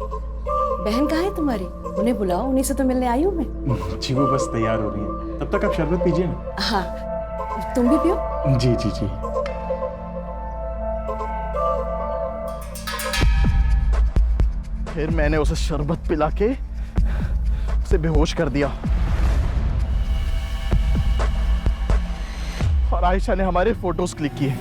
बहन कहाँ है तुम्हारी? उन्हें बुलाओ, उन्हीं से तो मिलने आई हूँ मैं। जी वो बस तैयार हो रही है, तब तक आप शरबत पीजिए ना। हाँ, तुम भी पियो। जी जी जी। फिर मैंने उसे शरबत पिला के उसे बेहोश कर दिया और आयशा ने हमारे फोटोज क्लिक किए।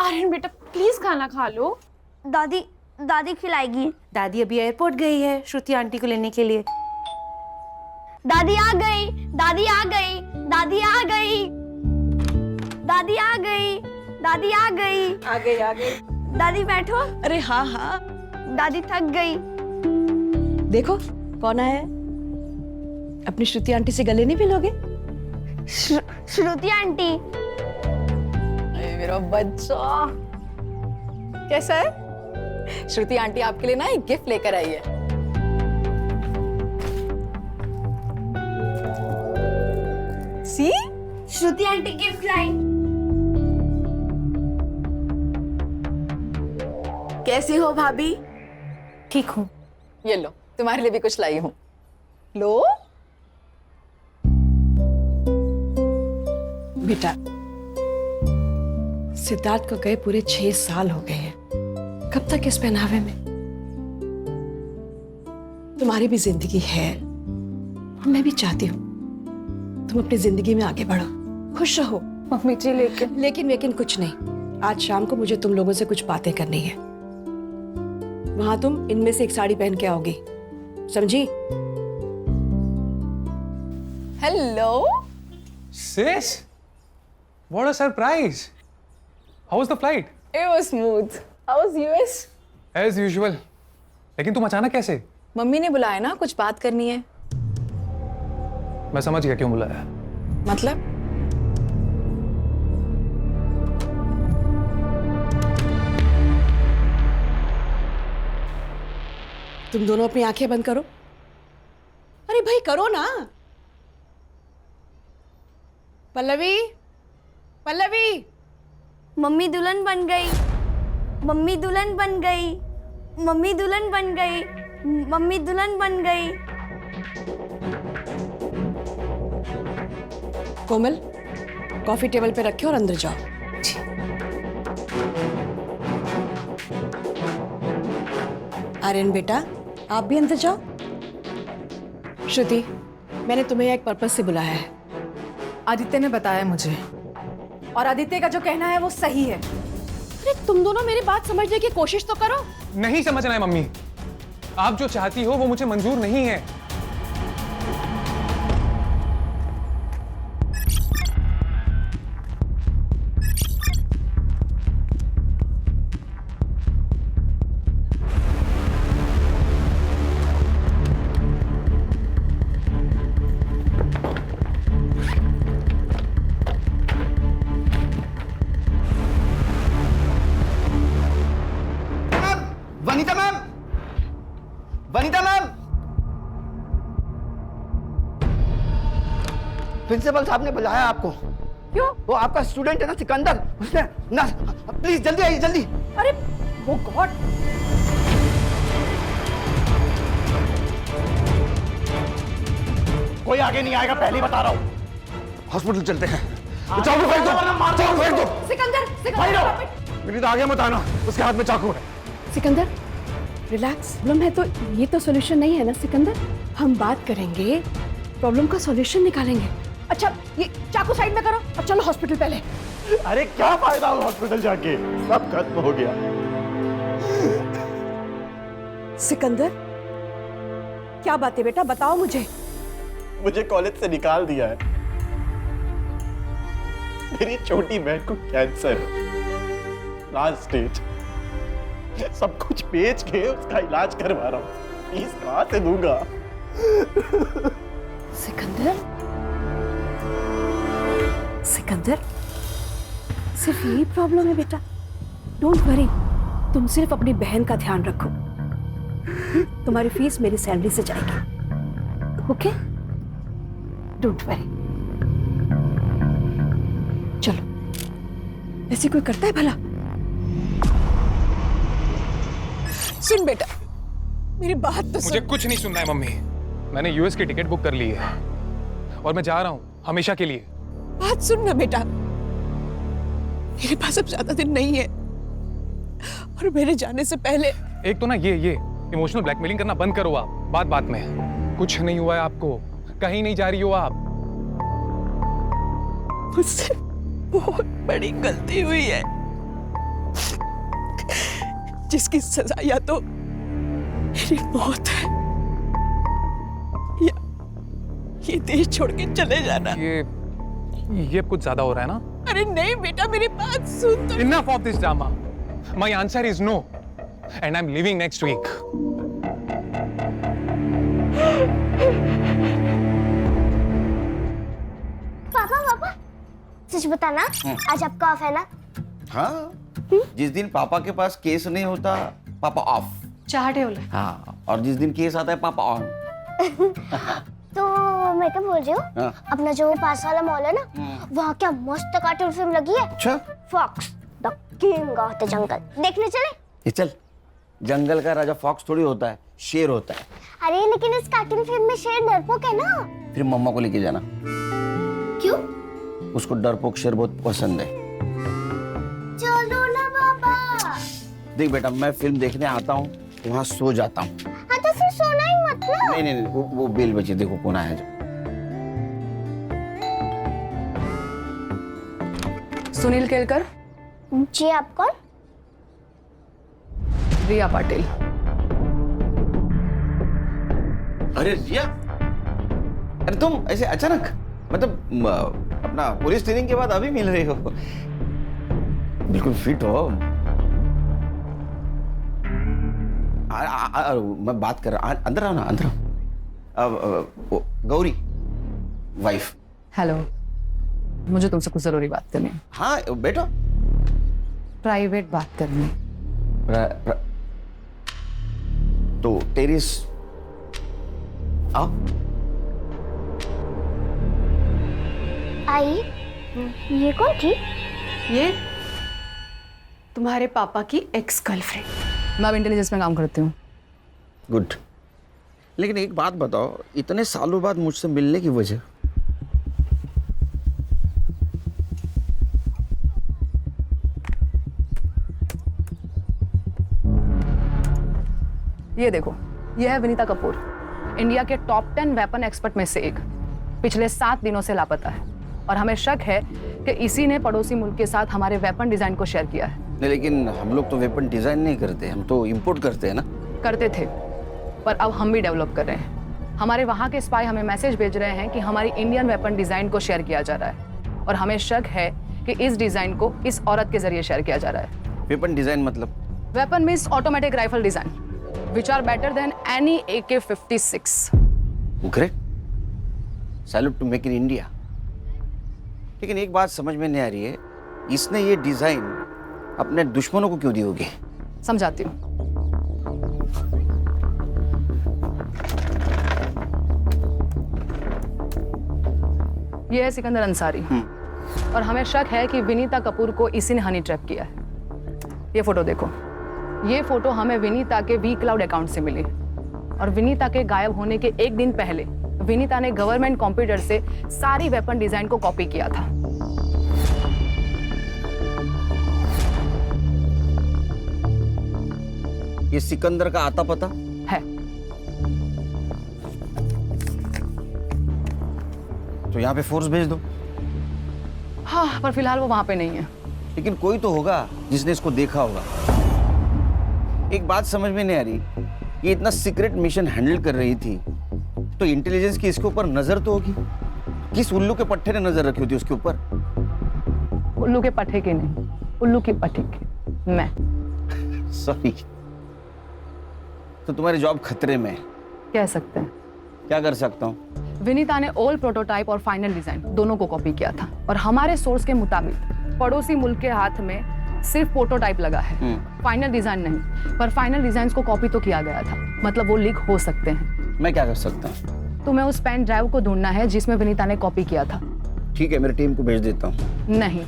आर्यन बेटा प्लीज खाना खा लो। दादी दादी खिलाएगी। दादी अभी एयरपोर्ट गई है श्रुति आंटी को लेने के लिए। दादी आ गई, दादी आ गई, दादी आ गई, दादी आ गई, दादी आ गई। आ गई। दादी बैठो। अरे हाँ हाँ। दादी थक गई। देखो कौन आया है। अपनी श्रुति आंटी से गले नहीं मिलोगे? श्रुति आंटी। मेरा बच्चा कैसा है? श्रुति आंटी आपके लिए ना एक गिफ्ट लेकर आई है। सी श्रुति आंटी गिफ्ट लाई। कैसी हो भाभी? ठीक हूँ। ये लो तुम्हारे लिए भी कुछ लाई हूँ। लो बेटा सिद्धार्थ को गए पूरे 6 साल हो गए हैं। कब तक इस पहनावे में? तुम्हारी भी जिंदगी है और मैं भी चाहती हूँ तुम अपनी जिंदगी में आगे बढ़ो, खुश रहो। मम्मी जी लेकिन कुछ नहीं। आज शाम को मुझे तुम लोगों से कुछ बातें करनी है। वहां तुम इनमें से एक साड़ी पहन के आओगी, समझी? Hello Sis, what a surprise! How was the flight? It was smooth. How was US? As usual. लेकिन तुम अचानक कैसे? मम्मी ने बुलाया ना, कुछ बात करनी है। मैं समझ गया क्यों बुलाया। मतलब? तुम दोनों अपनी आंखें बंद करो। अरे भाई करो ना। पल्लवी, पल्लवी। मम्मी दुल्हन बन गई, मम्मी दुल्हन बन गई, मम्मी दुल्हन बन गई, मम्मी दुल्हन बन गई। कोमल कॉफी टेबल पे रखे और अंदर जाओ। आर्यन बेटा आप भी अंदर जाओ। श्रुति मैंने तुम्हें एक पर्पस से बुलाया है। आदित्य ने बताया मुझे, और आदित्य का जो कहना है वो सही है। अरे तुम दोनों मेरी बात समझने की कोशिश तो करो। नहीं समझना है मम्मी। आप जो चाहती हो वो मुझे मंजूर नहीं है। Vanita ma'am, Vanita ma'am, principal साहब ने बुलाया आपको। क्यों? वो आपका स्टूडेंट है ना सिकंदर, उसने ना, प्लीज जल्दी आइए जल्दी। अरे वो गॉड, कोई आगे नहीं आएगा, पहले ही बता रहा हूँ। हॉस्पिटल चलते हैं। चाकू फेंक दो, चाकू फेंक दो। सिकंदर, सिकंदर, मेरी तो आगे मत आना, उसके हाथ में चाकू है। सिकंदर रिलैक्स। प्रॉब्लम है तो ये तो सॉल्यूशन नहीं है ना सिकंदर। हम बात करेंगे, प्रॉब्लम का सॉल्यूशन निकालेंगे। अच्छा ये चाकू साइड में करो और चलो हॉस्पिटल पहले। अरे क्या फायदा हो हॉस्पिटल जाके, सब खत्म हो गया। सिकंदर क्या बात है बेटा, बताओ मुझे। मुझे कॉलेज से निकाल दिया है। मेरी छोटी बहन को कैंसर है, लास्ट स्टेज। सब कुछ बेच के उसका इलाज करवा रहा हूँ, फीस कहाँ से दूंगा? सिकंदर, सिकंदर सिर्फ यही प्रॉब्लम है बेटा। डोंट वरी, तुम सिर्फ अपनी बहन का ध्यान रखो। तुम्हारी फीस मेरी सैलरी से जाएगी, ओके? Don't worry. चलो, ऐसे कोई करता है भला? सुन बेटा, मेरी बात तो मुझे कुछ नहीं सुनना है मम्मी। मैंने यूएस की टिकट बुक कर ली है और मैं जा रहा हूँ हमेशा के लिए। बात सुन ना बेटा, मेरे पास अब ज्यादा दिन नहीं है और मेरे जाने से पहले एक तो ना ये इमोशनल ब्लैकमेलिंग करना बंद करो आप। बात बात में कुछ नहीं हुआ है आपको, कहीं नहीं जा रही हो आप। मुझसे बहुत बड़ी गलती हुई है जिसकी सजा या तो मेरी मौत है या ये देश छोड़ के चले जाना। ये कुछ ज्यादा हो रहा है ना? अरे नहीं बेटा, मेरी बात सुन तो। Enough of this drama. My answer is no, and I'm leaving next week. पापा सच बताना, आज आपका ऑफ है ना? हाँ, जिस दिन पापा के पास केस नहीं होता पापा ऑफ। चाहते हो ले। हाँ, और जिस दिन केस आता है पापा ऑन। तो मैं क्या बोल रही हूँ, हाँ। अपना जो पास वाला मॉल है ना, वहाँ क्या मस्त कार्टून फिल्म लगी है। अच्छा, fox the king of the jungle, देखने चले? ये चल। जंगल का राजा फॉक्स थोड़ी होता है, शेर होता है। अरे लेकिन इस कार्टून फिल्म में शेर डरपोक है ना। फिर मम्मा को लेके जाना, क्यों? उसको डरपोक शेर बहुत पसंद है। चलो ना बाबा। देख बेटा, मैं फिल्म देखने आता हूँ वहाँ सो जाता हूँ। हाँ तो फिर सोना ही मत ना। नहीं, वो बेल बची, देखो कौन आया जो। सुनील केलकर। जी आप कौन? रिया पाटिल। अरे रिया, अरे तुम ऐसे अचानक, मतलब अपना पुलिस ट्रेनिंग के बाद अभी मिल रही हो? बिल्कुल फिट हो। मैं बात कर रहा, अंदर आओ ना, अंदर आओ। गौरी वाइफ। हेलो, मुझे तुमसे कुछ जरूरी बात करनी है। हाँ बेटा, प्राइवेट बात करनी है। तो टेरिस आओ। आई, ये कौन थी? ये तुम्हारे पापा की एक्स गर्लफ्रेंड। मैं अब इंटेलिजेंस में काम करती हूँ। गुड। लेकिन एक बात बताओ, इतने सालों बाद मुझसे मिलने की वजह? ये देखो, ये है विनीता कपूर, इंडिया के टॉप 10 वेपन एक्सपर्ट में से एक। पिछले 7 दिनों से लापता है और हमें शक है कि इसी ने पड़ोसी मुल्क के साथ हमारे वेपन डिजाइन को शेयर किया है। नहीं, लेकिन हम लोग तो वेपन डिजाइन नहीं करते, हम तो इंपोर्ट करते हैं ना। करते थे, पर अब हम भी डेवलप कर रहे हैं। हमारे वहाँ के स्पाई हमें मैसेज भेज रहे हैं कि हमारी इंडियन वेपन डिजाइन को शेयर किया जा रहा है और हमें शक है कि इस डिजाइन को इस औरत के जरिए शेयर किया जा रहा है। वेपन डिजाइन मतलब? Weapon means automatic rifle design which are better than any AK-56. Great. Salute to make in India. लेकिन एक बात समझ में नहीं आ रही है, इसने ये डिजाइन अपने दुश्मनों को क्यों दी होगी? समझाती हूँ। ये है सिकंदर अंसारी और हमें शक है कि विनीता कपूर को इसी ने हनी ट्रैप किया है। ये फोटो देखो, ये फोटो हमें विनीता के वी क्लाउड अकाउंट से मिली और विनीता के गायब होने के एक दिन पहले विनीता ने गवर्नमेंट कंप्यूटर से सारी वेपन डिजाइन को कॉपी किया था। ये सिकंदर का आता पता है। तो यहाँ पे फोर्स भेज दो। हाँ, पर फिलहाल वो वहां पे नहीं है। लेकिन कोई तो होगा जिसने इसको देखा होगा। एक बात समझ में नहीं आ रही, ये इतना सीक्रेट मिशन हैंडल कर रही थी तो इंटेलिजेंस की इसके ऊपर नजर तो होगी। किस उल्लू के पट्टे ने नजर रखी होती उसके ऊपर? उल्लू के पट्टे के नहीं, उल्लू की पट्टी की मैं। सॉरी। तो तुम्हारी जॉब खतरे में है। कह सकते हैं। क्या कर सकता हूँ? विनीता ने ओल्ड प्रोटोटाइप और फाइनल डिजाइन दोनों को कॉपी किया था और हमारे सोर्स के मुताबिक पड़ोसी मुल्क के हाथ में सिर्फ प्रोटोटाइप लगा है, फाइनल डिजाइन नहीं। पर फाइनल डिजाइन को कॉपी तो किया गया था, मतलब वो लीक हो सकते हैं। मैं क्या कर सकता हूँ? तुम्हें उस पेन ड्राइव को ढूंढना है जिसमें विनीता ने कॉपी किया था। ठीक है, मेरी टीम को भेज देता हूँ। नहीं,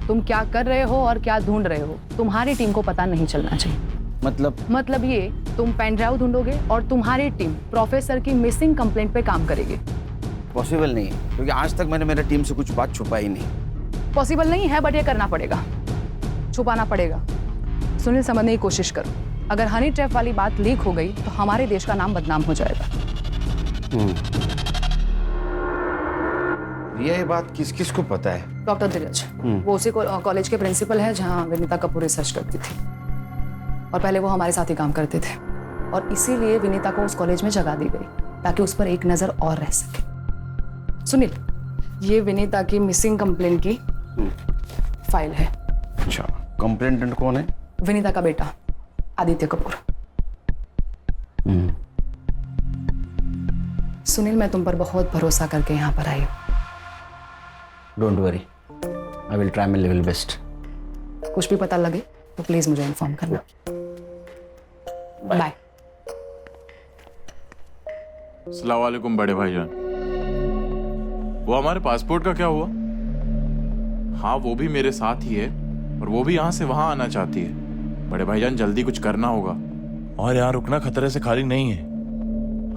तुम क्या कर रहे हो और क्या ढूंढ रहे हो तुम्हारी टीम को पता नहीं चलना चाहिए। मतलब ये, तुम पेन ड्राइव ढूंढोगे और तुम्हारी टीम प्रोफेसर की मिसिंग कंप्लेंट पे काम करेगी। पॉसिबल नहीं है, क्योंकि आज तक मैंने मेरी टीम से कुछ बात छुपाई नहीं। पॉसिबल नहीं है, बट ये करना पड़ेगा, छुपाना पड़ेगा। सुनील, समझने की कोशिश करो। अगर हनी ट्रैप वाली बात लीक हो गई तो हमारे देश का नाम बदनाम हो जाएगा। ये बात किस किस को पता है? डॉक्टर धीरज, वो उसी कॉलेज के प्रिंसिपल है जहाँ विनीता कपूर रिसर्च करती थी और पहले वो हमारे साथ ही काम करते थे और इसीलिए विनीता को उस कॉलेज में जगह दी गई ताकि उस पर एक नजर और रह सके। सुनील, ये विनीता की मिसिंग कंप्लेंट की फाइल है। अच्छा, कंप्लेंटेंट कौन है? विनीता का बेटा आदित्य कपूर। सुनील, मैं तुम पर बहुत भरोसा करके यहाँ पर आई हूँ। Don't worry, I will try my level best. कुछ भी पता लगे तो प्लीज मुझे इन्फॉर्म करना। बाय। अस्सलाम वालेकुम बड़े भाईजान। वो हमारे पासपोर्ट का क्या हुआ? हाँ, वो भी मेरे साथ ही है और वो भी यहाँ से वहाँ आना चाहती है। बड़े भाईजान, जल्दी कुछ करना होगा। और यहाँ रुकना खतरे से खाली नहीं है।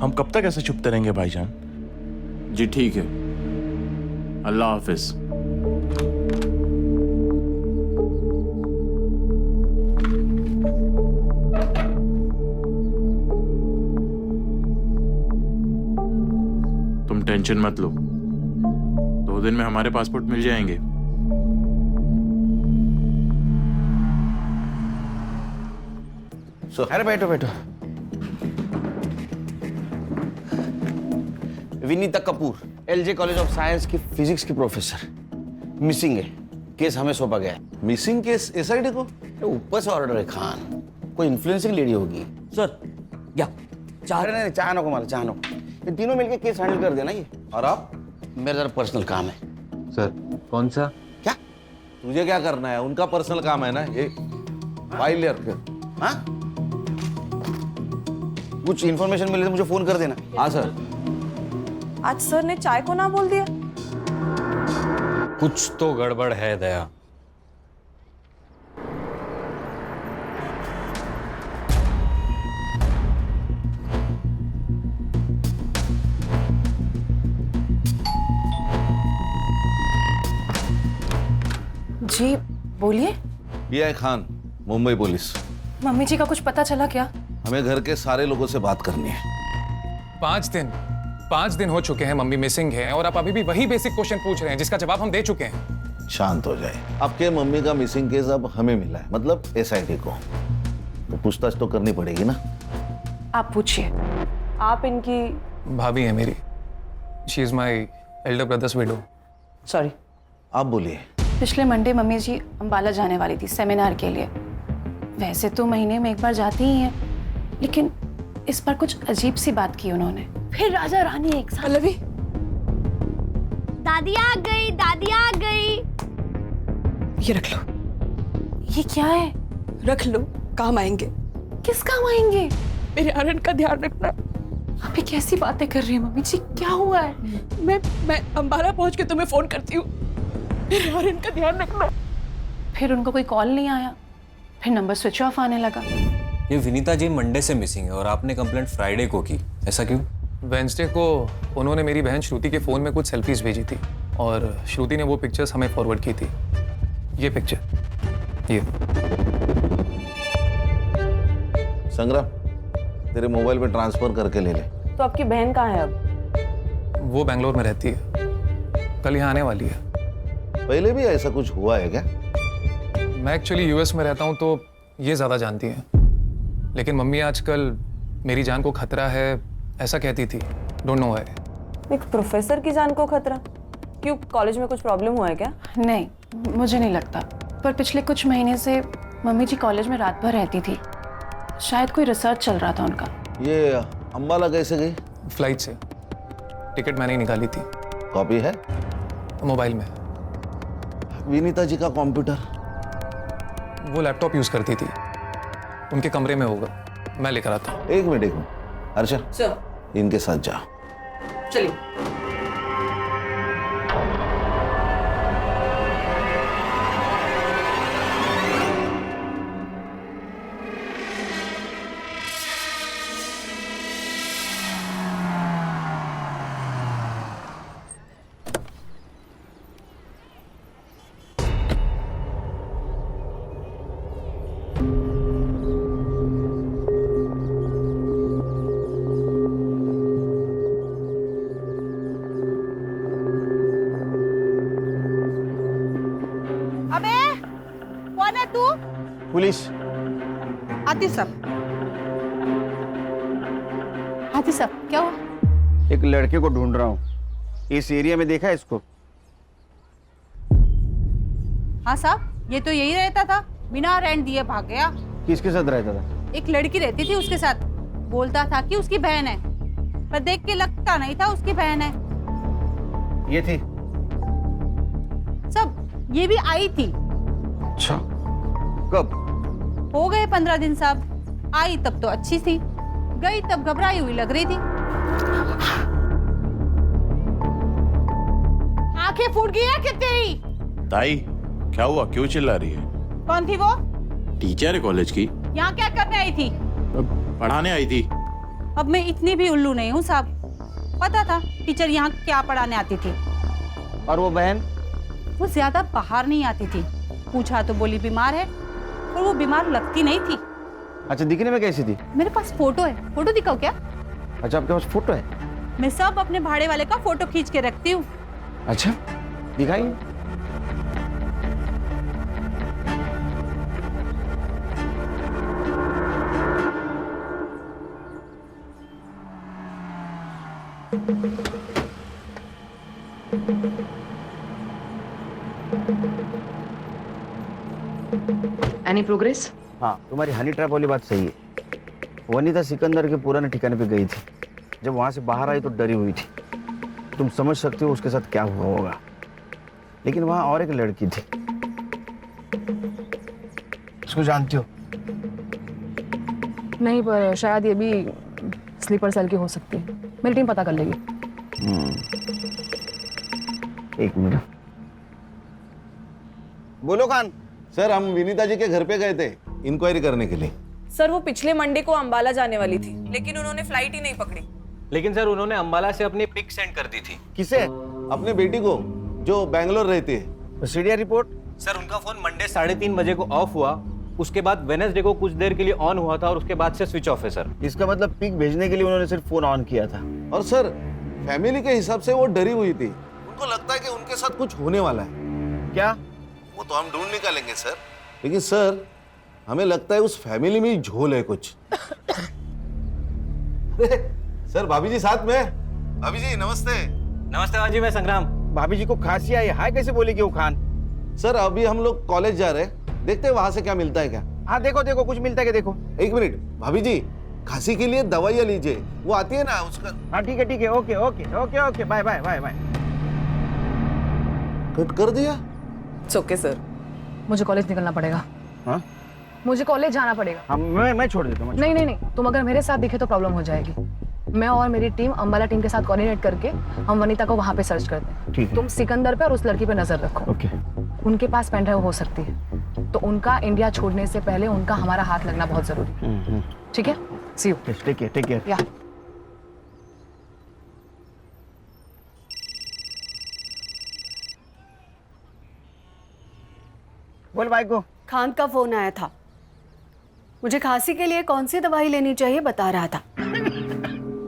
हम कब तक ऐसे छुपते रहेंगे भाईजान? जी ठीक है, अल्लाह हाफिज। तुम टेंशन मत लो, 2 दिन में हमारे पासपोर्ट मिल जाएंगे। अरे बैठो बैठो। Vinita Kapoor, LJ college of science की फिजिक्स की प्रोफेसर, मिसिंग है। केस हमें सौंपा गया है। मिसिंग केस एसआईडी को? ऊपर से ऑर्डर है खान, कोई इन्फ्लुएंसिंग लेडी होगी। सर, या चाह अरे नहीं, चाह नको, चाह नको। ये तीनों मिलके केस हैंडल कर देना। ये और आप? मेरा जरा पर्सनल काम है। सर, कौन सा? क्या? तुझे क्या करना है? उनका पर्सनल काम है ना ये। फाइल ले रख। हाँ, कुछ इन्फॉर्मेशन मिले तो मुझे फोन कर देना। हाँ सर। आज सर ने चाय को ना बोल दिया। कुछ तो गड़बड़ है दया। जी बोलिए। ये है खान, मुंबई पुलिस। मम्मी जी का कुछ पता चला क्या? हमें घर के सारे लोगों से बात करनी है। 5 दिन हो चुके हैं मम्मी मिसिंग है और आप अभी भी वही बेसिक क्वेश्चन पूछ रहे हैं जिसका जवाब हम दे चुके हैं। शांत हो जाए। आपके मम्मी का मिसिंग केस अब हमें मिला है, मतलब एसआईटी को। तो पूछताछ तो करनी पड़ेगी ना। आप पूछिए। आप इनकी भाभी है मेरी। She is my elder brothers window. Sorry. आप बोलिए। पिछले मंडे मम्मी जी अंबाला जाने वाली थी सेमिनार के लिए। वैसे तो महीने में एक बार जाती ही हैं, लेकिन इस बार कुछ अजीब सी बात की उन्होंने। फिर राजा रानी एक साथ। पल्लवी, दादी आ गई, दादी आ गई। ये रख लो। ये क्या है? रख लो, काम आएंगे। किस काम आएंगे? मेरे आनंद का ध्यान रखना। अभी कैसी बातें कर रही है मम्मी जी, क्या हुआ है? मैं अंबाला पहुंच के तुम्हें फोन करती हूँ। यार इनका ध्यान रखना। फिर उनको कोई कॉल नहीं आया, फिर नंबर स्विच ऑफ आने लगा। ये विनीता जी मंडे से मिसिंग है और आपने कंप्लेंट फ्राइडे को की, ऐसा क्यों? वेंसडे को उन्होंने मेरी बहन श्रुति के फ़ोन में कुछ सेल्फीज भेजी थी और श्रुति ने वो पिक्चर्स हमें फॉरवर्ड की थी। ये पिक्चर, ये। संग्राम, तेरे मोबाइल पे ट्रांसफर करके ले ले। तो आपकी बहन कहाँ है अब? वो बेंगलोर में रहती है, कल यहाँ आने वाली है। पहले भी ऐसा कुछ हुआ है क्या? मैं एक्चुअली यूएस में रहता हूँ तो ये ज़्यादा जानती हैं, लेकिन मम्मी आजकल मेरी जान को खतरा है ऐसा कहती थी। Don't know why. एक प्रोफेसर की जान को खतरा? क्यों, कॉलेज में कुछ प्रॉब्लम हुआ है क्या? नहीं, मुझे नहीं लगता, पर पिछले कुछ महीने से मम्मी जी कॉलेज में रात भर रहती थी। शायद कोई रिसर्च चल रहा था उनका। ये अंबाला कैसे गई? फ्लाइट से। टिकट मैंने ही निकाली थी। कॉपी है? मोबाइल में। विनीता जी का कंप्यूटर? वो लैपटॉप यूज़ करती थी, उनके कमरे में होगा, मैं लेकर आता हूँ। एक मिनट हर्षा, सर इनके साथ जाओ। चलिए। अबे कौन है तू? पुलिस। आतिफ साहब। आतिफ साहब, क्या हुआ? एक लड़के को ढूंढ रहा हूँ, इस एरिया में देखा है इसको? हाँ साहब, ये तो यही रहता था, बिना रेंट दिए भाग गया। किसके साथ रहता था? एक लड़की रहती थी उसके साथ, बोलता था कि उसकी बहन है, पर देख के लगता नहीं था उसकी बहन है। ये थी? सब ये भी आई थी। अच्छा, कब? हो गए 15 दिन साहब। आई तब तो अच्छी थी, गई तब घबराई हुई लग रही थी। आंखें फूट गई है क्या तेरी? ताई, क्या हुआ? क्यों चिल्ला रही है? कौन थी वो? टीचर है कॉलेज की। यहाँ क्या करने आई थी? पढ़ाने आई थी। अब मैं इतनी भी उल्लू नहीं हूँ साहब, पता था टीचर यहाँ क्या पढ़ाने आती थी। और वो बहन? वो ज्यादा बाहर नहीं आती थी, पूछा तो बोली बीमार है, और वो बीमार लगती नहीं थी। अच्छा, दिखने में कैसी थी? मेरे पास फोटो है, फोटो दिखाओ क्या? अच्छा, आपके पास फोटो है? मैं सब अपने भाड़े वाले का फोटो खींच के रखती हूँ। अच्छा, दिखाइए। Any progress? हाँ, तुम्हारी हनी ट्रैप वाली बात सही है। वनीता सिकंदर के पुराने ठिकाने पे गई थी, जब वहां से बाहर आई तो डरी हुई थी। तुम समझ सकते हो उसके साथ क्या हुआ होगा। लेकिन वहां और एक लड़की थी, उसको जानती हो? नहीं, पर शायद ये भी स्लीपर सेल की हो सकती है। मेरी टीम पता कर लेगी। एक मिनट। बोलो खान। सर, हम विनीता जी के घर पे गए थे इंक्वायरी करने के लिए। सर, वो पिछले मंडे को अंबाला जाने वाली थी, लेकिन उन्होंने फ्लाइट ही नहीं पकड़ी। लेकिन सर उन्होंने अंबाला से अपनी पिक सेंड कर दी थी। किसे? अपने बेटी को, जो बैंगलोर रहती है। CDR report? सर उनका फोन मंडे 3:30 बजे को ऑफ हुआ, उसके बाद वेडनेसडे को कुछ देर के लिए ऑन हुआ था और उसके बाद से स्विच ऑफ है सर। इसका मतलब पिक भेजने के लिए उन्होंने सिर्फ फोन ऑन किया था। और सर, फैमिली के हिसाब से वो डरी हुई थी, उनको लगता है कि उनके साथ कुछ होने वाला है। क्या? वो तो हम ढूंढ निकालेंगे सर, लेकिन सर हमें लगता है उस फैमिली में झोल है कुछ। सर, भाभी जी साथ में। भाभी जी नमस्ते। नमस्ते भाजी, मैं संग्राम। भाभी जी को खांसी आई, हाय कैसे बोलेगी वो खान? सर, अभी हम लोग कॉलेज जा रहे हैं, देखते हैं वहां से क्या मिलता है क्या। हाँ, देखो देखो कुछ मिलता है क्या, देखो। एक मिनट भाभी जी, खांसी के लिए दवाइयाँ लीजिए, वो आती है ना उसका। हाँ ठीक है, okay okay okay okay, bye bye bye bye. Cut कर दिया? Okay sir. मुझे कॉलेज निकलना पड़ेगा। हाँ? मुझे कॉलेज जाना पड़ेगा। हाँ, मैं छोड़ देता हूँ। नहीं नहीं नहीं, तुम अगर मेरे साथ दिखे तो प्रॉब्लम हो जाएगी। मैं और मेरी टीम अंबाला टीम के साथ कोऑर्डिनेट करके हम वनीता को वहां पे सर्च करते हैं। ठीक है। तुम सिकंदर पे और उस लड़की पे नजर रखो। ओके। उनके पास पेन ड्राइव हो सकती है, तो उनका इंडिया छोड़ने से पहले उनका हमारा हाथ लगना बहुत जरूरी है। ठीक है, सी यू। Take care. या बोल भाई को। खान का फोन आया था, मुझे खांसी के लिए कौन सी दवाई लेनी चाहिए बता रहा था।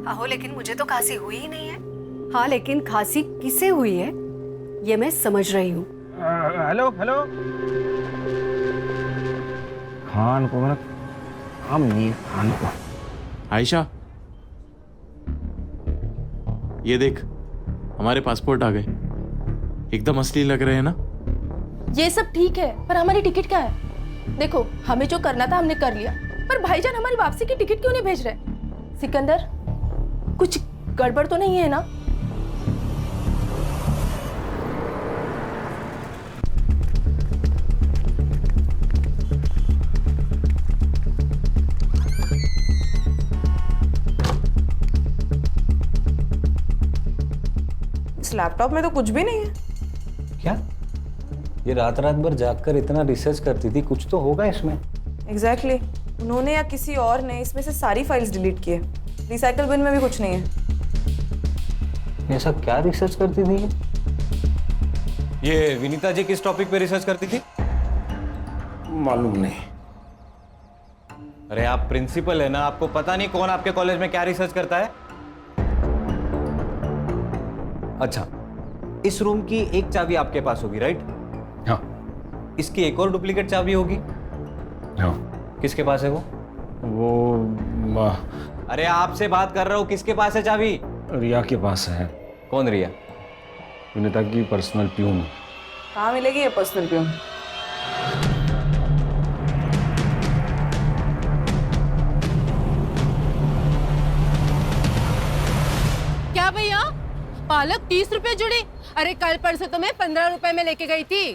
आहो, लेकिन मुझे तो खांसी हुई ही नहीं है। हाँ, लेकिन खांसी किसे हुई है ये मैं समझ रही हूँ। हेलो खान को, मतलब हम नहीं है खान को। आयशा, ये देख, हमारे पासपोर्ट आ गए। एकदम असली लग रहे हैं ना? ये सब ठीक है, पर हमारी टिकट क्या है? देखो, हमें जो करना था हमने कर लिया, पर भाईजान हमारी वापसी की टिकट क्यों नहीं भेज रहे? सिकंदर, कुछ गड़बड़ तो नहीं है ना? इस लैपटॉप में तो कुछ भी नहीं है। क्या? ये रात भर जागकर इतना रिसर्च करती थी, कुछ तो होगा इसमें। एग्जैक्टली उन्होंने या किसी और ने इसमें से सारी फाइल्स डिलीट की है। रिसाइकल बिन में भी कुछ नहीं है। ऐसा क्या रिसर्च करती थी ये? विनीता जी किस टॉपिक पे रिसर्च करती थी? मालूम नहीं। अरे आप प्रिंसिपल है ना, आपको पता नहीं कौन आपके कॉलेज में क्या रिसर्च करता है? अच्छा, इस रूम की एक चाबी आपके पास होगी, राइट? हाँ। इसकी एक और डुप्लीकेट चाबी होगी? हाँ। किसके पास है वो? अरे आपसे बात कर रहा हूँ, किसके पास है चाबी? रिया के पास है। कौन रिया? विनीता की पर्सनल प्यून। कहाँ मिलेगी ये पर्सनल प्यून? क्या भैया, पालक 30 रुपए जुड़ी? अरे कल परसों तो मैं 15 रुपए में लेके गई थी।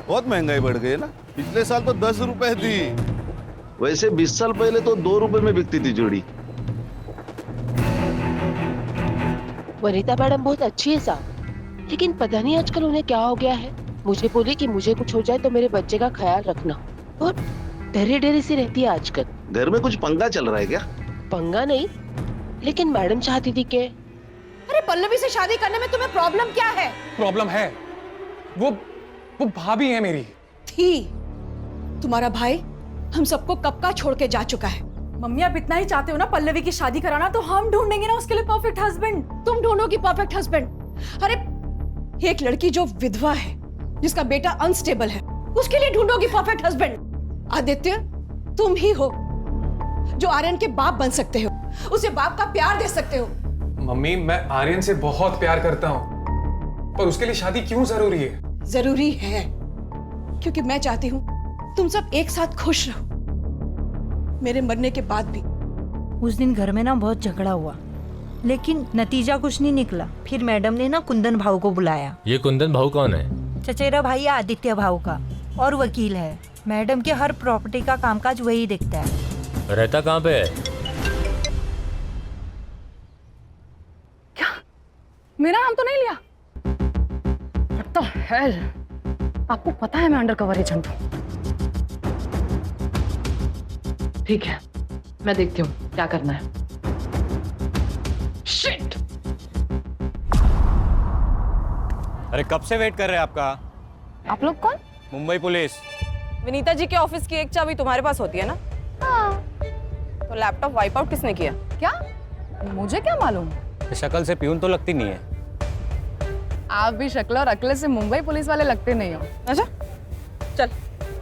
बहुत महंगाई बढ़ गई है ना। पिछले साल तो 10 रुपए थी। वैसे 20 साल पहले तो 2 रुपए में बिकती थी जोड़ी। वनीता मैडम बहुत अच्छी है साहब, लेकिन पता नहीं आजकल उन्हें क्या हो गया है। मुझे बोली कि मुझे कुछ हो जाए तो मेरे बच्चे का ख्याल रखना, और डरे डरे सी रहती है आजकल। घर में कुछ पंगा चल रहा है क्या? पंगा नहीं, लेकिन मैडम चाहती थी कि। अरे पल्लवी से शादी करने में तुम्हें प्रॉब्लम क्या है? प्रॉब्लम है, वो भाभी है मेरी। थी। तुम्हारा भाई हम सबको कब का छोड़ के जा चुका है। मम्मी आप इतना ही चाहते हो ना पल्लवी की शादी कराना, तो हम ढूंढेंगे ना उसके लिए परफेक्ट हस्बैंड। तुम ढूंढोगी परफेक्ट हस्बैंड? अरे एक लड़की जो विधवा है, जिसका बेटा अनस्टेबल है, उसके लिए ढूंढोगी परफेक्ट हस्बैंड? आदित्य, तुम ही हो जो आर्यन के बाप बन सकते हो, उसे बाप का प्यार दे सकते हो। मम्मी, मैं आर्यन से बहुत प्यार करता हूँ, पर उसके लिए शादी क्यों जरूरी है? जरूरी है क्योंकि मैं चाहती हूँ तुम सब एक साथ खुश रहो, मेरे मरने के बाद भी। उस दिन घर में ना बहुत झगड़ा हुआ, लेकिन नतीजा कुछ नहीं निकला। फिर मैडम ने ना कुंदन भाऊ को बुलाया। ये कुंदन भाऊ कौन है? चचेरा भाई है आदित्य भाऊ का, और वकील है। मैडम के हर प्रॉपर्टी का कामकाज वही देखता है। रहता कहाँ पे है? क्या? मेरा नाम तो नहीं लिया? What the hell? आपको पता है मैं अंडर कवर एजेंट हूँ। ठीक है, मैं देखती हूँ क्या करना है। Shit! अरे कब से वेट कर रहे हैं आपका? आप लोग कौन? मुंबई पुलिस। विनीता जी के ऑफिस की एक चाबी तुम्हारे पास होती है ना? हाँ। तो लैपटॉप वाइप आउट किसने किया? क्या? मुझे क्या मालूम? शक्ल से प्यून तो लगती नहीं है। आप भी शक्ल और अकल से मुंबई पुलिस वाले लगते नहीं हो। अच्छा, चल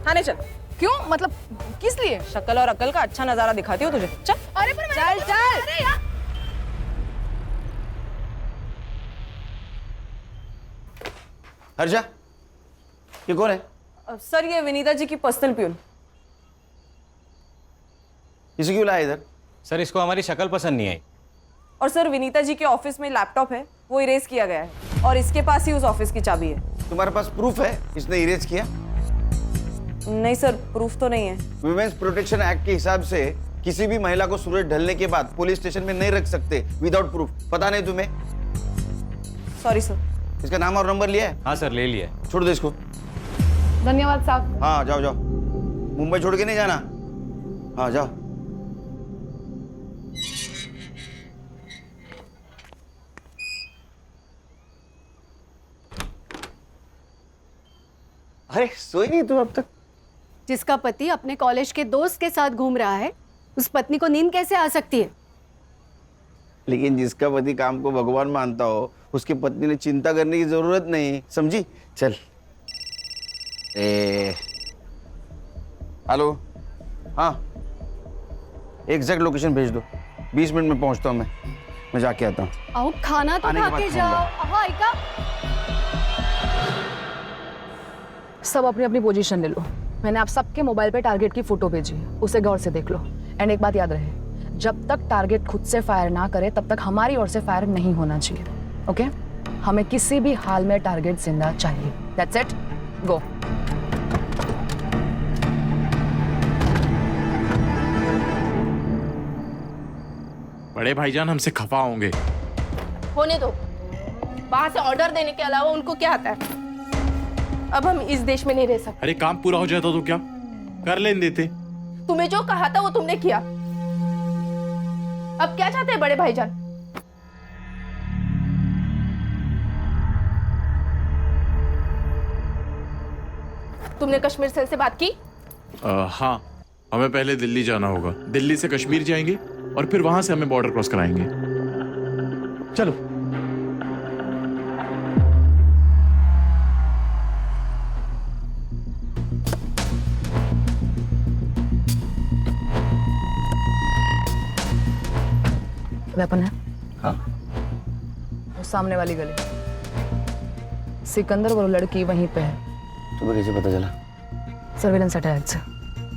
थाने चल। क्यों? मतलब किस लिए? शक्ल और अकल का अच्छा नजारा दिखाती हो तुझे। चल। अरे पर चल चल। अरे यार। हर्षा, ये कौन है? सर ये विनीता जी की पर्सनल प्यून। इसे क्यों लाया इधर? सर इसको हमारी शक्ल पसंद नहीं आई। और सर विनीता जी के ऑफिस में लैपटॉप है, वो इरेज किया गया है, और इसके पास ही उस ऑफिस की चाबी है। तुम्हारे पास प्रूफ है इसने इरेज किया? नहीं सर, प्रूफ तो नहीं है। वुमेन्स प्रोटेक्शन एक्ट के हिसाब से किसी भी महिला को सूरज ढलने के बाद पुलिस स्टेशन में नहीं रख सकते विदाउट प्रूफ। पता नहीं तुम्हें? Sorry sir. इसका नाम और नंबर लिया है? हाँ सर, ले लिया है। छोड़ दो इसको। धन्यवाद साहब। हाँ जाओ जाओ, मुंबई छोड़ के नहीं जाना। हाँ जाओ। अरे सोई नहीं तू अब तक? जिसका पति अपने कॉलेज के दोस्त के साथ घूम रहा है, उस पत्नी को नींद कैसे आ सकती है? लेकिन जिसका पति काम को भगवान मानता हो, उसकी पत्नी ने चिंता करने की जरूरत नहीं, समझी? चल। हेलो, हाँ, एग्जैक्ट लोकेशन भेज दो। 20 मिनट में पहुंचता हूँ मैं जाके आता हूँ। आओ खाना तो खा के जाओ। हाँ इका, सब अपनी अपनी पोजीशन ले लो। मैंने आप सबके मोबाइल पे टारगेट की फोटो भेजी है, उसे गौर से देख लो। एंड एक बात याद रहे, जब तक टारगेट खुद से फायर ना करे तब तक हमारी ओर से फायर नहीं होना चाहिए। ओके? हमें किसी भी हाल में टारगेट जिंदा चाहिए। दैट्स इट, गो। बड़े भाईजान हमसे खफा होंगे। होने दो, वहां से ऑर्डर देने के अलावा उनको क्या आता है? अब हम इस देश में नहीं रह सकते। अरे काम पूरा हो जाता तो क्या कर लेने देते? तुम्हें जो कहा था वो तुमने किया। अब क्या चाहते हैं बड़े भाईजान? तुमने कश्मीर सेल से बात की? हाँ, हमें पहले दिल्ली जाना होगा। दिल्ली से कश्मीर जाएंगे और फिर वहां से हमें बॉर्डर क्रॉस कराएंगे। चलो। वेपन है? हाँ। वो सामने वाली गली, सिकंदर वो लड़की वहीं पे है। तुम्हें कैसे पता चला? सर्विलेंस सैटेलाइट से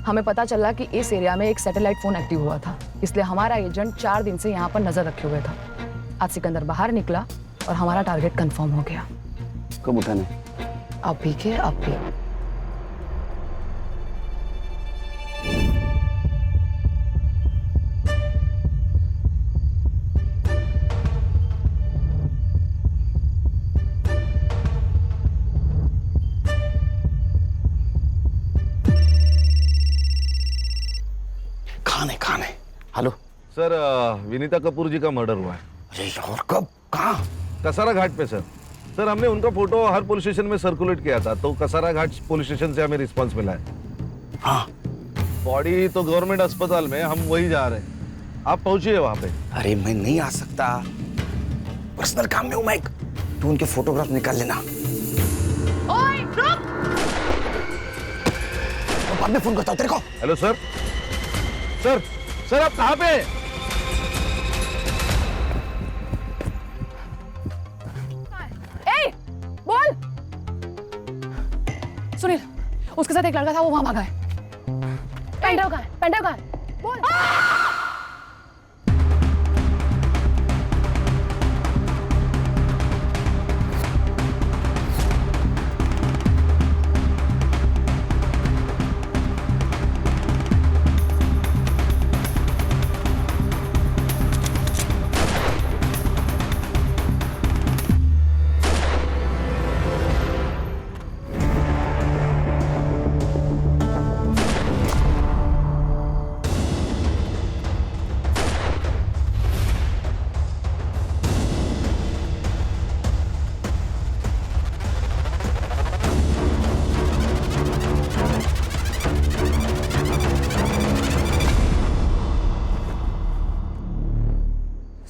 हमें पता चला कि इस एरिया में एक सैटेलाइट फोन एक्टिव हुआ था, इसलिए हमारा एजेंट 4 दिन से यहाँ पर नजर रखे हुए था। आज सिकंदर बाहर निकला और हमारा टारगेट कंफर्म हो गया। कब उठाने? आप भी के आप भी। खाने। हेलो सर, विनीता कपूर जी का मर्डर हुआ है। अरे और कब, कहाँ? कसारा घाट पे सर। सर, हमने उनका फोटो हर पुलिस स्टेशन में सर्कुलेट किया था, तो कसारा घाट पुलिस स्टेशन से हमें रिस्पांस मिला है। हाँ, बॉडी तो गवर्नमेंट अस्पताल में, हम वही जा रहे हैं। आप पहुंचिए वहां पे। अरे मैं नहीं आ सकता, पर्सनल काम में हूँ मैं। तू उनके फोटोग्राफ निकाल लेना। ओए रुक! बाद में फोन करता हूँ तेरे को। Hello sir. सर आप कहाँ पे? ए, बोल। सुनील, उसके साथ एक लड़का था, वो वहां भागा है। पेंड्राइव कहाँ है? पेंड्राइव कहाँ है? बोल।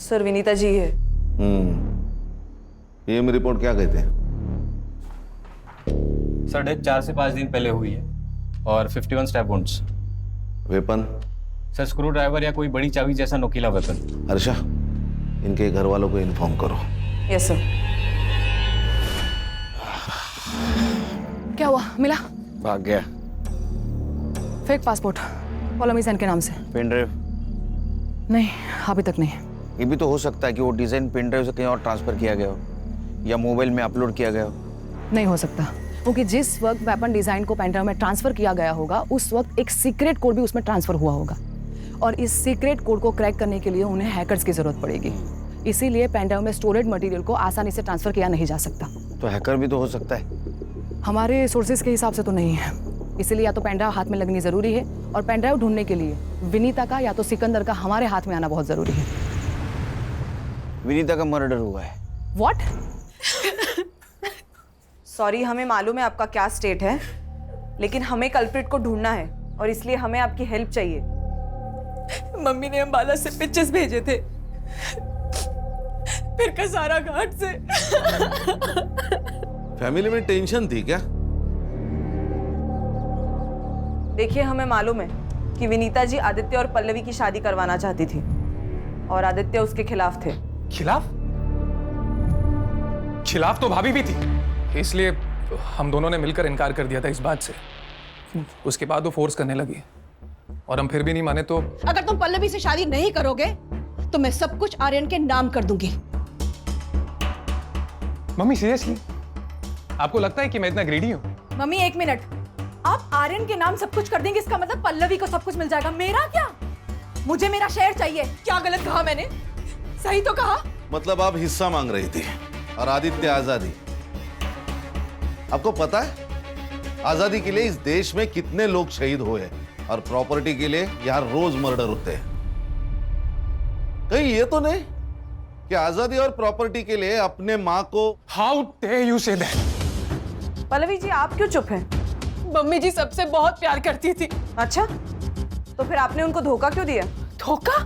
सर, विनीता जी है। पीएम रिपोर्ट क्या कहते हैं? सर, डेथ 4 से 5 दिन पहले हुई है और 51 stab wounds. Weapon? Sir, screw driver या कोई बड़ी चाबी जैसा नोकीला वेपन। हर्षा, इनके घर वालों को इन्फॉर्म करो। Yes sir. क्या हुआ? मिला? भाग गया। फेक पासपोर्ट, पॉलोमीजन के नाम से। Pen drive? नहीं, अभी तक नहीं। ये भी तो हो सकता है कि वो डिजाइन पेन ड्राइव से कहीं और ट्रांसफर किया गया हो या मोबाइल में अपलोड किया गया हो। नहीं हो सकता, क्योंकि जिस वक्त वेपन डिजाइन को पेन ड्राइव में ट्रांसफर किया गया होगा, उस वक्त एक सीक्रेट कोड भी उसमें ट्रांसफर हुआ होगा और इस सीक्रेट कोड को क्रैक करने के लिए उन्हें हैकर्स की जरूरत पड़ेगी। इसीलिए पेन ड्राइव में स्टोरेड मटेरियल को आसानी से ट्रांसफर किया नहीं जा सकता। तो हैकर भी तो हो सकता है। हमारे सोर्सेज के हिसाब से तो नहीं है, इसीलिए या तो पेन ड्राइव हाथ में लगनी जरूरी है, और पेन ड्राइव ढूंढने के लिए विनीता का या तो सिकंदर का हमारे हाथ में आना बहुत जरूरी है। विनीता का मर्डर हुआ है। व्हाट? सॉरी, हमें मालूम है आपका क्या स्टेट है, लेकिन हमें कल्प्रिट को ढूंढना है और इसलिए हमें आपकी हेल्प चाहिए। मम्मी ने अंबाला से पिक्चर्स भेजे थे, फिर कसारा घाट से। फैमिली में टेंशन थी क्या? देखिए, हमें मालूम है कि विनीता जी आदित्य और पल्लवी की शादी करवाना चाहती थी और आदित्य उसके खिलाफ थे। खिलाफ? खिलाफ तो भाभी भी थी, इसलिए हम दोनों ने मिलकर इनकार कर दिया था इस बात से। उसके बाद वो फोर्स करने लगी और हम फिर भी नहीं माने तो। अगर तुम पल्लवी से शादी नहीं करोगे तो मैं सब कुछ आर्यन के नाम कर दूंगी। मम्मी सीरियसली आपको लगता है कि मैं इतना ग्रीडी हूँ? मम्मी एक मिनट, आप आर्यन के नाम सब कुछ कर देंगे, इसका मतलब पल्लवी को सब कुछ मिल जाएगा। मेरा क्या? मुझे मेरा शेयर चाहिए। क्या गलत कहा मैंने? सही तो कहा। मतलब आप हिस्सा मांग रही थी और आदित्य आजादी। आपको पता है आजादी के लिए इस देश में कितने लोग शहीद हुए और प्रॉपर्टी के लिए यहाँ रोज मर्डर होते हैं। कहीं ये तो नहीं कि आजादी और प्रॉपर्टी के लिए अपने माँ को। How dare you say that? Pallavi ji, आप क्यों चुप हैं? मम्मी जी सबसे बहुत प्यार करती थी। अच्छा, तो फिर आपने उनको धोखा क्यों दिया? धोखा?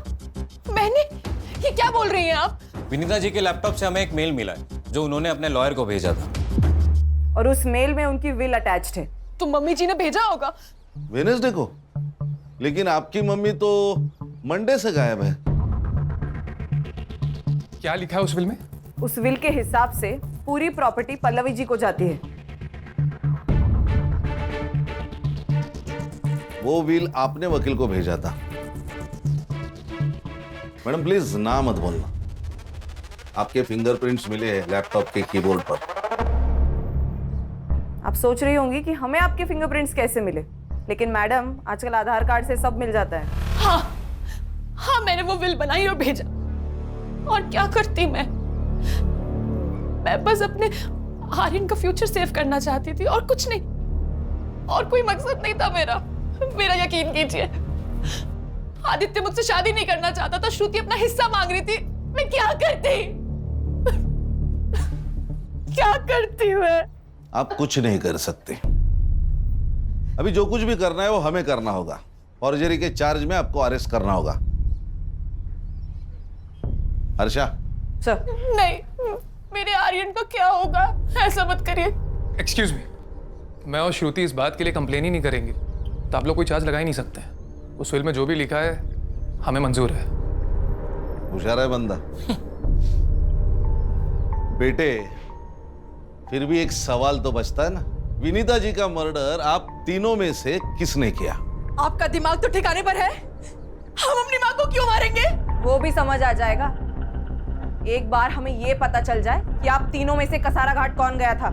मैंने? ये क्या बोल रही हैं आप? विनीता जी के लैपटॉप से हमें एक मेल मिला है जो उन्होंने अपने लॉयर को भेजा था, और उस मेल में उनकी विल अटैच्ड है। तो मम्मी जी ने भेजा होगा। वेडनेसडे को? लेकिन आपकी मम्मी तो मंडे से गायब है। क्या लिखा है उस विल में? उस विल के हिसाब से पूरी प्रॉपर्टी पल्लवी जी को जाती है। वो विल आपने वकील को भेजा था। मैडम प्लीज ना मत बोलना। आपके फिंगरप्रिंट्स मिले हैं लैपटॉप के कीबोर्ड पर। आप सोच रही होंगी कि हमें आपके फिंगरप्रिंट्स कैसे मिले, लेकिन मैडम आजकल आधार कार्ड से सब मिल जाता है। हाँ, मैंने वो विल बनाई और भेजा। और क्या करती मैं बस अपने आर्यन का फ्यूचर सेव करना चाहती थी और कुछ नहीं, और कोई मकसद नहीं था मेरा यकीन कीजिए। आदित्य मुझसे शादी नहीं करना चाहता था, श्रुति अपना हिस्सा मांग रही थी। मैं क्या करती मैं? आप कुछ नहीं कर सकते। अभी जो कुछ भी करना है वो हमें करना होगा। फॉर्जरी के चार्ज में आपको अरेस्ट करना होगा। हर्षा। सर। नहीं, मेरे आर्यन का क्या होगा? ऐसा मत करिए। एक्सक्यूज मी, मैं और श्रुति इस बात के लिए कंप्लेन ही नहीं करेंगे तो आप लोग कोई चार्ज लगा ही नहीं सकते। उस विल में जो भी लिखा है हमें मंजूर है। होशियार है बंदा। बेटे, फिर भी एक सवाल तो बचता है ना, विनीता जी का मर्डर आप तीनों में से किसने किया? आपका दिमाग तो ठिकाने पर है? हम अपनी माँ को क्यों मारेंगे? वो भी समझ आ जाएगा एक बार हमें ये पता चल जाए कि आप तीनों में से कसारा घाट कौन गया था।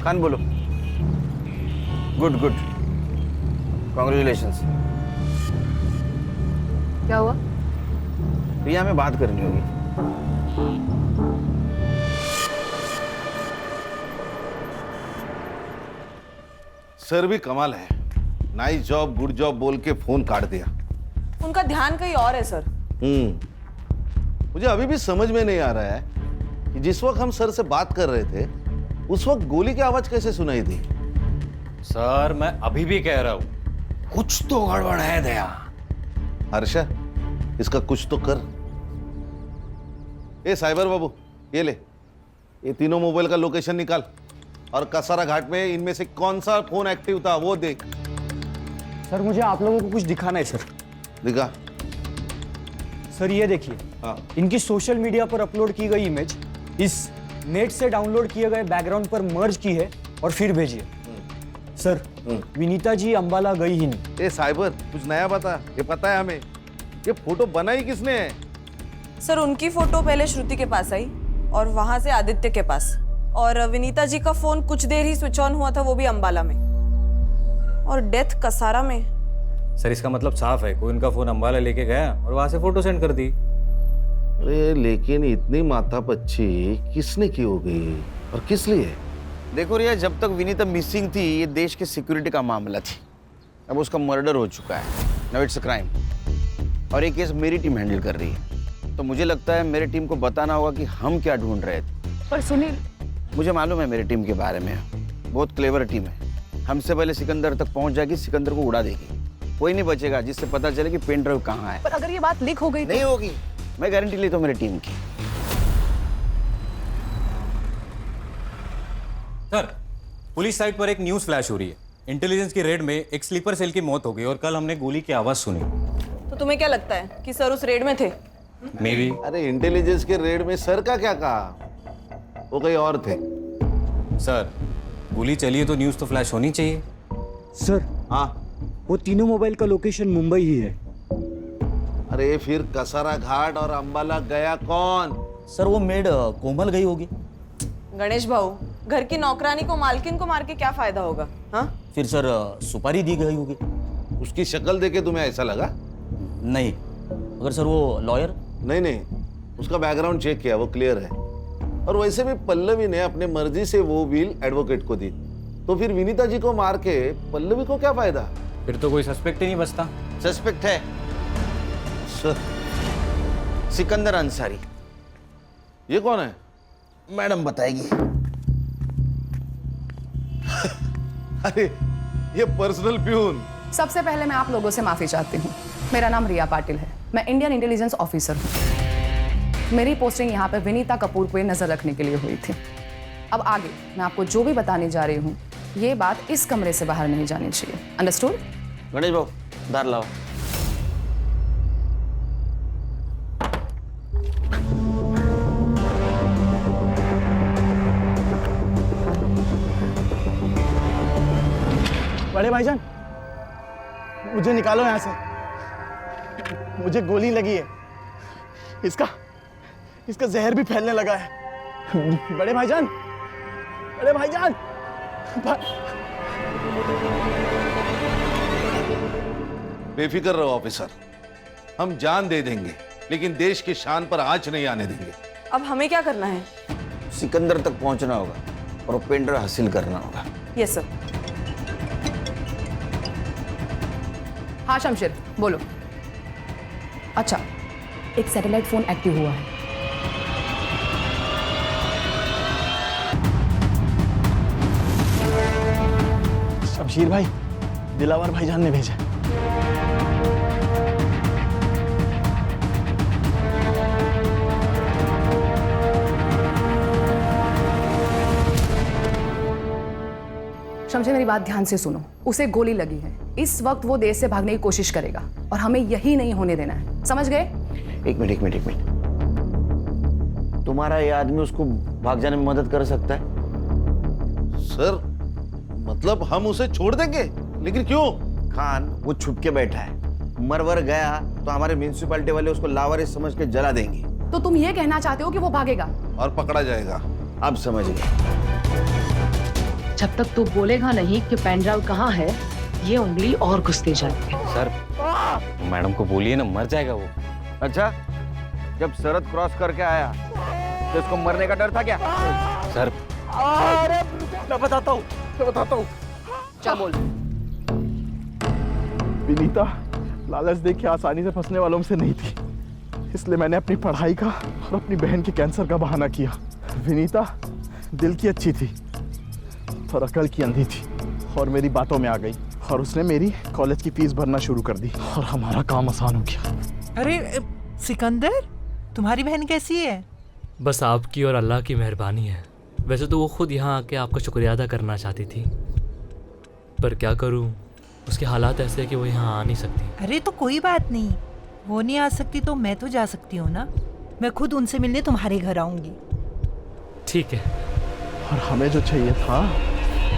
खान बोलो। Good good, congratulations. क्या हुआ? प्रिया में बात करनी होगी। सर भी कमाल है, नाइस जॉब गुड जॉब बोल के फोन काट दिया। उनका ध्यान कहीं और है सर। मुझे अभी भी समझ में नहीं आ रहा है कि जिस वक्त हम सर से बात कर रहे थे उस वक्त गोली की आवाज कैसे सुनाई दी। सर मैं अभी भी कह रहा हूं कुछ तो गड़बड़ है दया। हर्षा, इसका कुछ तो कर। ए साइबर बाबू, ये ले, ये तीनों मोबाइल का लोकेशन निकाल और कसारा घाट में इनमें से कौन सा फोन एक्टिव था वो देख। सर मुझे आप लोगों को कुछ दिखाना है सर। दिखा। सर ये देखिए, इनकी सोशल मीडिया पर अपलोड की गई इमेज इस नेट से डाउनलोड किए गए बैकग्राउंड पर मर्ज की है और फिर भेजी है। सर विनीता जी अंबाला गई ही नहीं। ए साइबर, कुछ नया बता। ये पता है हमें, ये फोटो बनाई किसने है? सर उनकी फोटो पहले श्रुति के पास आई और वहां से आदित्य के पास, और विनीता जी का फोन कुछ देर ही स्विच ऑन हुआ था, वो भी अंबाला में, और डेथ कसारा में। सर इसका मतलब साफ है, कोई उनका फोन अंबाला लेके गया और वहां से फोटो सेंड कर दी। अरे लेकिन इतनी माथापच्ची किसने की होगी और किस लिए? देखो रिया, जब तक विनीता मिसिंग थी ये देश के सिक्योरिटी का मामला थी। अब उसका मर्डर हो चुका है, नाउ इट्स अ क्राइम, और ये केस मेरी टीम हैंडल कर रही है। तो मुझे लगता है मेरी टीम को बताना होगा कि हम क्या ढूंढ रहे थे। पर सुनील, मुझे मालूम है मेरी टीम के बारे में, बहुत क्लेवर टीम है। हमसे पहले सिकंदर तक पहुंच जाएगी, सिकंदर को उड़ा देगी, कोई नहीं बचेगा जिससे पता चले कि पेन ड्राइव कहाँ है। पर अगर ये बात लीक हो गई नहीं होगी, मैं गारंटी लेता हूँ मेरी टीम की। सर पुलिस साइट पर एक न्यूज़ फ्लैश हो रही है। इंटेलिजेंस की रेड में एक स्लीपर सेल की मौत हो गई और कल हमने गोली की आवाज सुनी। तो तुम्हें क्या लगता है कि सर उस रेड में थे? May be. अरे इंटेलिजेंस के रेड में सर का क्या कहा, वो कहीं और थे। सर गोली चली है तो न्यूज़ तो फ्लैश होनी चाहिए। सर हाँ, वो तीनों मोबाइल का लोकेशन मुंबई ही है। अरे फिर कसारा घाट और अंबाला गया कौन? सर वो मेड कोमल गई होगी। गणेश भाऊ, घर की नौकरानी को मालकिन को मार के क्या फायदा होगा? हाँ, फिर सर सुपारी दी गई होगी। उसकी शक्ल देखे तुम्हें ऐसा लगा? नहीं, अगर सर वो लॉयर? नहीं, उसका बैकग्राउंड चेक किया, वो क्लियर है। और वैसे भी पल्लवी ने अपने मर्जी से वो व्हील एडवोकेट को दी, तो फिर विनीता जी को मार के पल्लवी को क्या फायदा? फिर तो कोई सस्पेक्ट ही नहीं बचता। सस्पेक्ट है सर, सिकंदर अंसारी। ये कौन है? मैडम बताएगी। अरे ये पर्सनल प्यून। सबसे पहले मैं आप लोगों से माफी चाहती हूँ। मेरा नाम रिया पाटिल है, मैं इंडियन इंटेलिजेंस ऑफिसर हूँ। मेरी पोस्टिंग यहाँ पे विनीता कपूर पे नजर रखने के लिए हुई थी। अब आगे मैं आपको जो भी बताने जा रही हूँ, ये बात इस कमरे से बाहर नहीं जानी चाहिए। अंडरस्टूड? गणेश भाऊ दार लाओ। बड़े भाईजान, मुझे निकालो यहाँ से, मुझे गोली लगी है। इसका जहर भी फैलने लगा है। बड़े भाईजान, बड़े भाईजान, बेफिक्र रहो ऑफिसर, हम जान दे देंगे लेकिन देश की शान पर आंच नहीं आने देंगे। अब हमें क्या करना है? सिकंदर तक पहुंचना होगा और पेंडर हासिल करना होगा। Yes sir. हाँ शमशेर, बोलो। अच्छा, एक सैटेलाइट फोन एक्टिव हुआ है। शमशीर भाई, दिलावर भाईजान ने भेजा। शमशेर मेरी बात ध्यान से सुनो, उसे गोली लगी है। इस वक्त वो देश से भागने की कोशिश करेगा और हमें यही नहीं होने देना है, समझ गए? एक मिनट। तुम्हारा ये आदमी उसको भाग जाने में मदद कर सकता है? सर मतलब हम उसे छोड़ देंगे? लेकिन क्यों? खान वो छुप के बैठा है, मरवर गया तो हमारे म्यूनिसिपैलिटी वाले उसको लावारिस समझ के जला देंगे। तो तुम ये कहना चाहते हो कि वो भागेगा और पकड़ा जाएगा? अब समझ गए। जब तक तू बोलेगा नहीं कि पेन ड्राइव कहाँ है, ये उंगली और घुसती जाएगी। सर मैडम को बोलिए ना, मर जाएगा वो। अच्छा, जब सरहद क्रॉस करके आया तो इसको मरने का डर था क्या? सर अरे मैं बताता हूँ। क्या बोल? विनीता लालच देख के आसानी से फंसने वालों में से नहीं थी, इसलिए मैंने अपनी पढ़ाई का और अपनी बहन के कैंसर का बहाना किया। विनीता दिल की अच्छी थी और अकल की अंधी थी, और मेरी बातों में आ गई और उसने मेरी कॉलेज की फीस भरना शुरू कर दी और हमारा काम आसान हो गया। अरे सिकंदर, तुम्हारी बहन कैसी है? बस आपकी और अल्लाह की मेहरबानी है। वैसे तो वो खुद यहाँ आके आपका शुक्रिया अदा करना चाहती थी, पर क्या करूँ, उसके हालात ऐसे हैं कि वो यहाँ आ नहीं सकती। अरे तो कोई बात नहीं, वो नहीं आ सकती तो मैं तो जा सकती हूँ ना। मैं खुद उनसे मिलने तुम्हारे घर आऊँगी। ठीक है। और हमें जो चाहिए था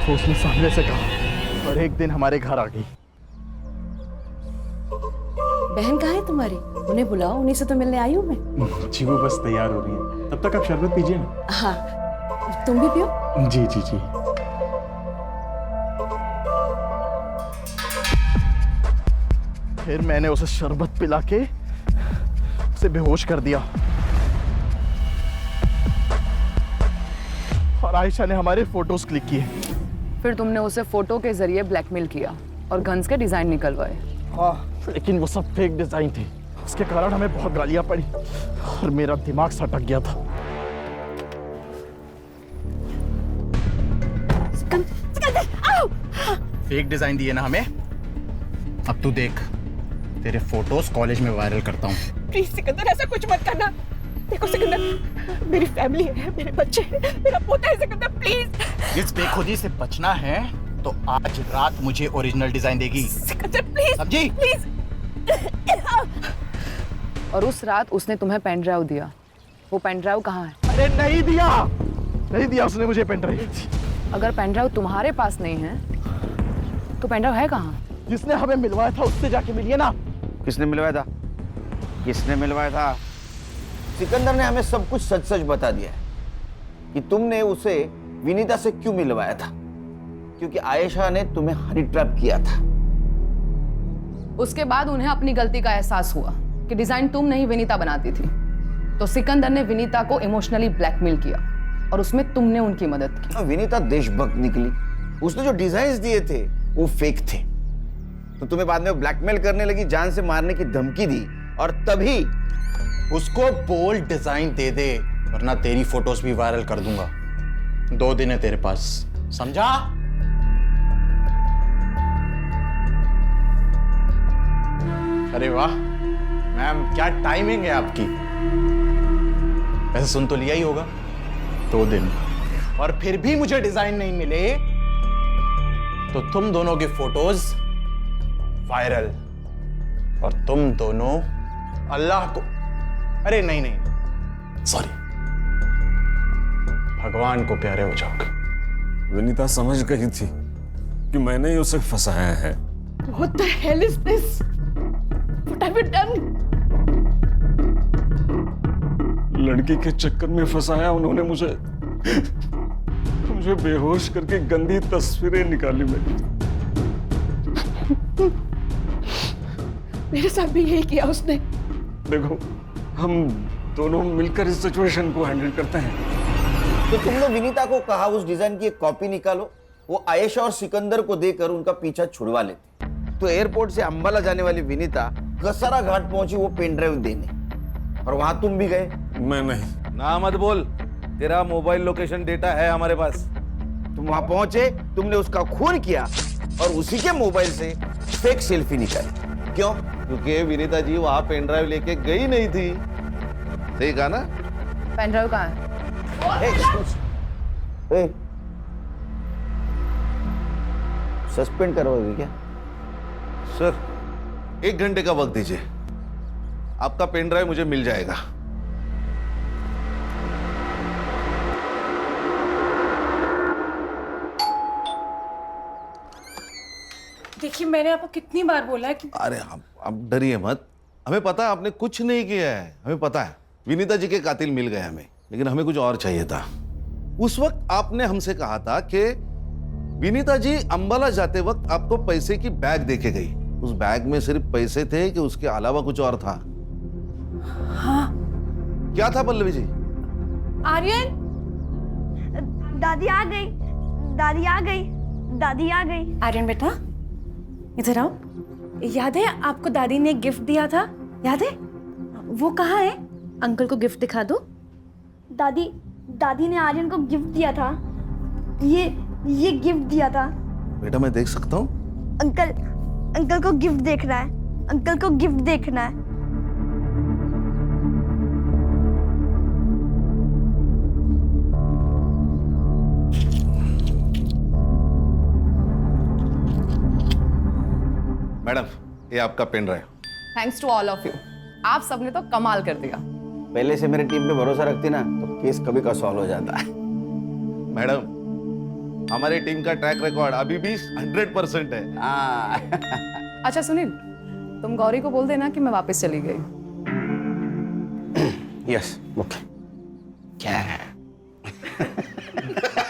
वो उसने सामने से कहा और एक दिन हमारे घर आ गई। बहन कहाँ है तुम्हारी? उन्हें बुलाओ, उन्हीं से तो मिलने आई हूँ मैं। जी वो बस तैयार हो रही है, तब तक आप शरबत पीजिए ना। हाँ तुम भी पियो। जी जी जी। फिर मैंने उसे शरबत पिला के उसे बेहोश कर दिया और आयशा ने हमारे फोटोज क्लिक किए। फिर तुमने उसे फोटो के जरिए ब्लैकमेल किया और गन्स के डिजाइन निकलवाए। हाँ, लेकिन वो सब फेक डिजाइन थे। उसके कारण हमें बहुत गालियां पड़ी और मेरा दिमाग सटक गया था। फेक डिजाइन दिए ना हमें, अब तू देख तेरे फोटोज कॉलेज में वायरल करता हूँ। प्लीज सिकंदर, ऐसा कुछ मत करना। देखो सिकंदर, मेरी फैमिली है, मेरे बच्चे हैं, मेरा पोता है सिकंदर, प्लीज। इस बेखुदी से बचना है तो आज रात मुझे ओरिजिनल डिजाइन देगी। सिकंदर प्लीज, समझी? प्लीज। और उस रात उसने तुम्हें पेन ड्राइव दिया, वो पेन ड्राइव कहाँ है? अरे नहीं दिया उसने मुझे पेन ड्राइव। अगर पेन ड्राइव तुम्हारे पास नहीं है तो पेन ड्राइव है कहाँ? जिसने हमें मिलवाया था उससे जाके मिलिए ना। किसने मिलवाया था? किसने मिलवाया था? सिकंदर ने हमें सब कुछ सच सच बता दिया है कि तुमने उसे विनीता से क्यों मिलवाया था, क्योंकि आयशा ने तुम्हें हनी ट्रैप किया था। उसके बाद उन्हें अपनी गलती का एहसास हुआ कि डिजाइन तुम नहीं विनीता बनाती थी, तो सिकंदर ने विनीता को इमोशनली ब्लैकमेल किया और उसमें तुमने उनकी मदद की। विनीता देशभक्त निकली। उसने जो डिजाइन्स दिए थे वो फेक थे, तो तुम्हें बाद में ब्लैकमेल करने लगी, जान से मारने की धमकी दी, और तभी उसको बोल्ड डिजाइन दे दे वरना तेरी फोटोज भी वायरल कर दूंगा। 2 दिन है तेरे पास, समझा? अरे वाह मैम, क्या टाइमिंग है आपकी। वैसे सुन तो लिया ही होगा, 2 दिन, और फिर भी मुझे डिजाइन नहीं मिले तो तुम दोनों के फोटोज वायरल, और तुम दोनों अल्लाह को, अरे नहीं सॉरी, भगवान को प्यारे हो जाओगे। विनीता समझ गई थी कि मैंने ही उसे फंसाया है। What the hell is this? What have you done? लड़की के चक्कर में फंसाया उन्होंने मुझे बेहोश करके गंदी तस्वीरें निकाली मेरी। मेरे साथ भी यही किया उसने। देखो, हम दोनों मिलकर इस सिचुएशन को हैंडल करते हैं। तो तुमने विनीता को कहा उस डिजाइन की एक कॉपी निकालो, वो आयशा और सिकंदर को देकर उनका पीछा छुड़वा लेते। तो एयरपोर्ट से अंबाला जाने वाली विनीता कसारा घाट पहुंची वो पेन ड्राइव देने, और वहां तुम भी गए। मैं नहीं। ना मत बोल, तेरा मोबाइल लोकेशन डेटा है हमारे पास। तुम वहां पहुंचे, तुमने उसका खून किया और उसी के मोबाइल से फेक सेल्फी निकाली। क्यों? क्योंकि विनीता जी वहां पेन ड्राइव लेके गई नहीं थी। सही कहा ना? पेन ड्राइव कहाँ है? सस्पेंड करवाओगे क्या? सर, 1 घंटे का वक्त दीजिए, आपका पेन ड्राइव मुझे मिल जाएगा। देखिए, मैंने आपको कितनी बार बोला है कि अरे आप डरिए मत, हमें पता है आपने कुछ नहीं किया है। हमें पता है विनीता जी के कातिल मिल गए हमें, लेकिन हमें कुछ और चाहिए था। उस वक्त आपने हमसे कहा था कि विनीता जी अंबाला जाते वक्त आपको पैसे की बैग देके गई। उस बैग में सिर्फ पैसे थे कि उसके अलावा कुछ और था? हाँ। क्या था पल्लवी जी? आर्यन, दादी आ गई, दादी आ गई, दादी आ गई। आर्यन बेटा, इधर आओ। याद है आपको दादी ने गिफ्ट दिया था? याद है? वो कहाँ है? अंकल को गिफ्ट दिखा दो। दादी ने आर्यन को गिफ्ट दिया था। ये गिफ्ट दिया था। बेटा मैं देख सकता हूँ? अंकल को गिफ्ट देखना है, अंकल को गिफ्ट देखना है। मैडम, ये आपका pen drive. Thanks to all of you, आप सबने तो कमाल कर दिया। पहले से मेरी टीम पे भरोसा रखती ना तो केस कभी का सॉल्व हो जाता है। मैडम, हमारी टीम का ट्रैक रिकॉर्ड अभी भी 100% है। अच्छा सुनील, तुम गौरी को बोल देना कि मैं वापस चली गई। Yes, okay. क्या है? है